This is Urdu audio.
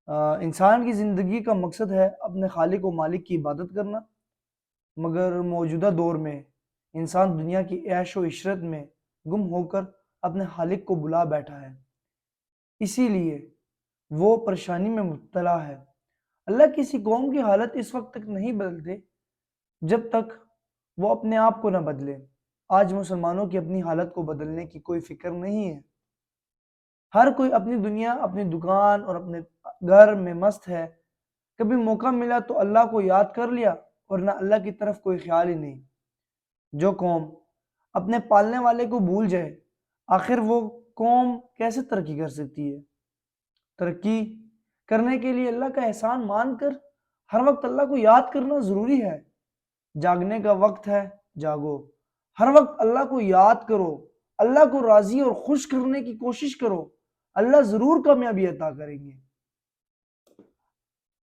انسان کی زندگی کا مقصد ہے اپنے خالق و مالک کی عبادت کرنا، مگر موجودہ دور میں انسان دنیا کی عیش و عشرت میں گم ہو کر اپنے خالق کو بلا بیٹھا ہے، اسی لیے وہ پریشانی میں مبتلا ہے۔ اللہ کسی قوم کی حالت اس وقت تک نہیں بدلتے جب تک وہ اپنے آپ کو نہ بدلے۔ آج مسلمانوں کی اپنی حالت کو بدلنے کی کوئی فکر نہیں ہے۔ ہر کوئی اپنی دنیا، اپنی دکان اور اپنے گھر میں مست ہے۔ کبھی موقع ملا تو اللہ کو یاد کر لیا، ورنہ اللہ کی طرف کوئی خیال ہی نہیں۔ جو قوم اپنے پالنے والے کو بھول جائے، آخر وہ قوم کیسے ترقی کر سکتی ہے؟ ترقی کرنے کے لیے اللہ کا احسان مان کر ہر وقت اللہ کو یاد کرنا ضروری ہے۔ جاگنے کا وقت ہے، جاگو، ہر وقت اللہ کو یاد کرو، اللہ کو راضی اور خوش کرنے کی کوشش کرو، اللہ ضرور کامیابی عطا کریں گے۔